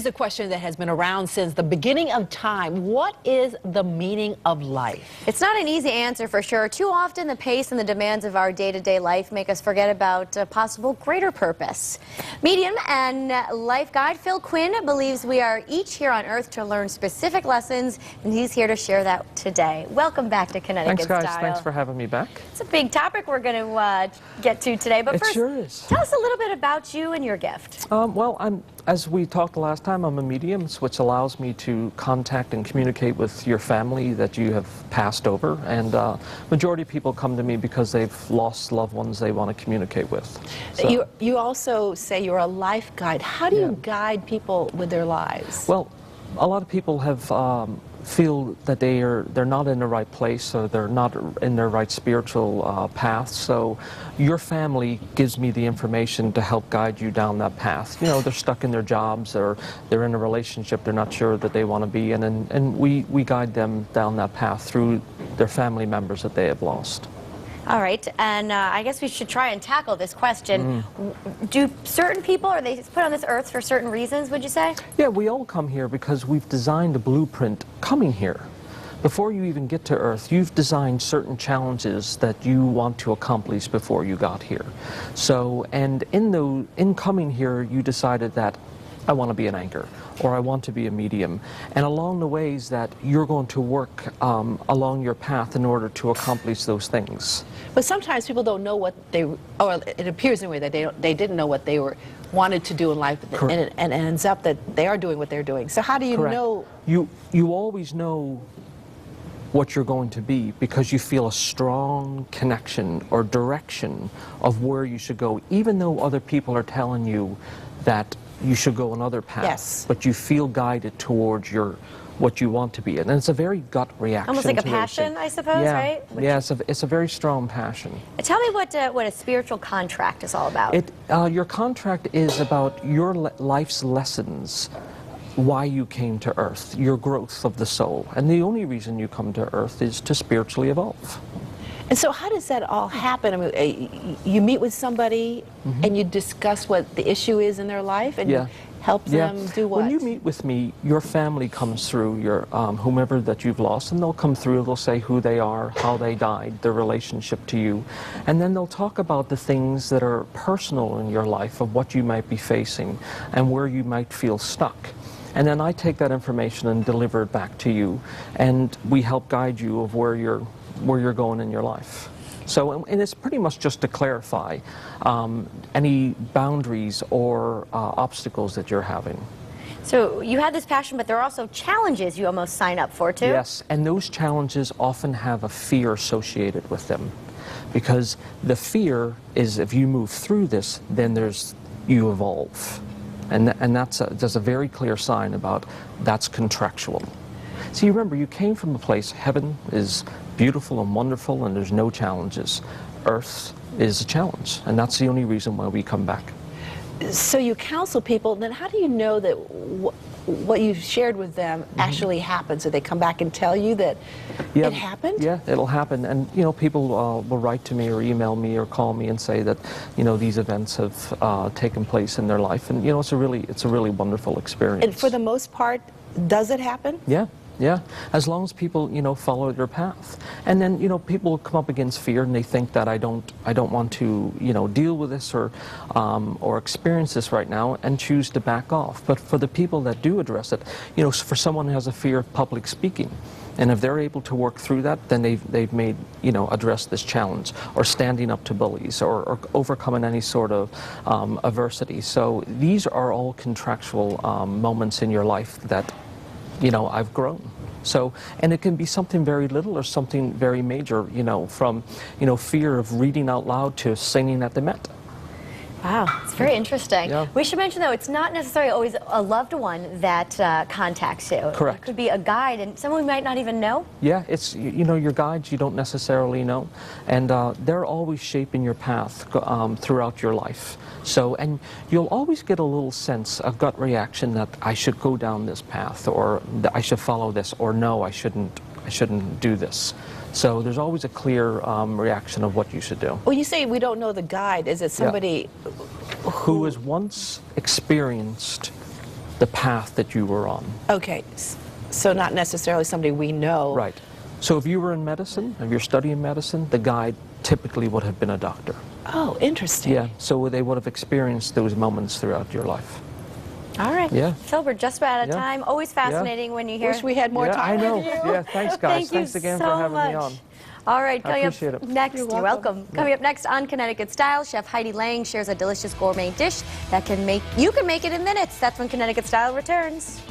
Here's a question that has been around since the beginning of time. What is the meaning of life? It's not an easy answer for sure. Too often the pace and the demands of our day-to-day life make us forget about a possible greater purpose. Medium and life guide Phil Quinn believes we are each here on Earth to learn specific lessons, and he's here to share that today. Welcome back to Connecticut Thanks, guys. Style. Thanks for having me back. It's a big topic we're going to get to today, but first, sure is. Tell us a little bit about you and your gift. As we talked last time, I'm a medium, which allows me to contact and communicate with your family that you have passed over. And majority of people come to me because they've lost loved ones they want to communicate with. So, you also say you're a life guide. How do you guide people with their lives? well, a lot of people have feel that they're not in the right place, or they're not in their right spiritual path. So your family gives me the information to help guide you down that path. You know, they're stuck in their jobs, or they're in a relationship they're not sure that they want to be in, and we guide them down that path through their family members that they have lost. All right, and I guess we should try and tackle this question. Do certain people, are they put on this earth for certain reasons, would you say? Yeah, we all come here because we've designed a blueprint coming here. Before you even get to Earth, you've designed certain challenges that you want to accomplish before you got here. So, and in coming here, you decided that I want to be an anchor, or I want to be a medium. And along the ways that you're going to work along your path in order to accomplish those things. But sometimes people don't know what they, or it appears in a way that they didn't know what they wanted to do in life, and it ends up that they are doing what they're doing. So how do you know? You always know what you're going to be because you feel a strong connection or direction of where you should go, even though other people are telling you that you should go another path. Yes. But you feel guided towards what you want to be. And it's a very gut reaction. Almost like a passion, I suppose, right? Yeah, it's a very strong passion. Tell me what a spiritual contract is all about. Your contract is about your life's lessons, why you came to Earth, your growth of the soul. And the only reason you come to Earth is to spiritually evolve. And so how does that all happen? I mean, you meet with somebody and you discuss what the issue is in their life, and you help them do what? When you meet with me, your family comes through, your whomever that you've lost, and they'll come through, they'll say who they are, how they died, their relationship to you, and then they'll talk about the things that are personal in your life, of what you might be facing and where you might feel stuck. And then I take that information and deliver it back to you, and we help guide you of where you're going in your life. So, and it's pretty much just to clarify any boundaries or obstacles that you're having. So you have this passion, but there are also challenges you almost sign up for too? Yes, and those challenges often have a fear associated with them. Because the fear is, if you move through this, then you evolve. And that's a very clear sign about that's contractual. See, remember, you came from a place, heaven is beautiful and wonderful, and there's no challenges. Earth is a challenge, and that's the only reason why we come back. So you counsel people, then how do you know that what you shared with them actually happened? So they come back and tell you that it happened? Yeah, it'll happen. And, you know, people will write to me or email me or call me and say that, you know, these events have taken place in their life. And, you know, it's a really wonderful experience. And for the most part, does it happen? Yeah. Yeah, as long as people, you know, follow their path. And then, you know, people will come up against fear, and they think that I don't want to, you know, deal with this or experience this right now, and choose to back off. But for the people that do address it, you know, for someone who has a fear of public speaking, and if they're able to work through that, then they've made, you know, address this challenge, or standing up to bullies, or overcoming any sort of adversity. So these are all contractual moments in your life that, you know, I've grown. So, and it can be something very little or something very major, you know, from, you know, fear of reading out loud to singing at the Met. Wow, it's very interesting. Yeah. We should mention, though, it's not necessarily always a loved one that contacts you. Correct. It could be a guide and someone we might not even know. Yeah, it's, you know, your guides you don't necessarily know, and they're always shaping your path throughout your life. So, and you'll always get a little sense, a gut reaction that I should go down this path, or that I should follow this, or no, I shouldn't do this. So there's always a clear reaction of what you should do. Well, you say we don't know the guide. Is it somebody who has once experienced the path that you were on. Okay, so not necessarily somebody we know. Right. So if you were in medicine, if you're studying medicine, the guide typically would have been a doctor. Oh, interesting. Yeah, so they would have experienced those moments throughout your life. All right. Yeah. Phil, we're just about out of Yeah. time. Always fascinating when you hear. Wish we had more Yeah, time I know. with you. Yeah, thanks guys. Thank you Thanks again so for having much. me on. All right, I coming appreciate up it. next, You're you're welcome. welcome. Coming up next on Connecticut Style, Chef Heidi Lang shares a delicious gourmet dish that you can make it in minutes. That's when Connecticut Style returns.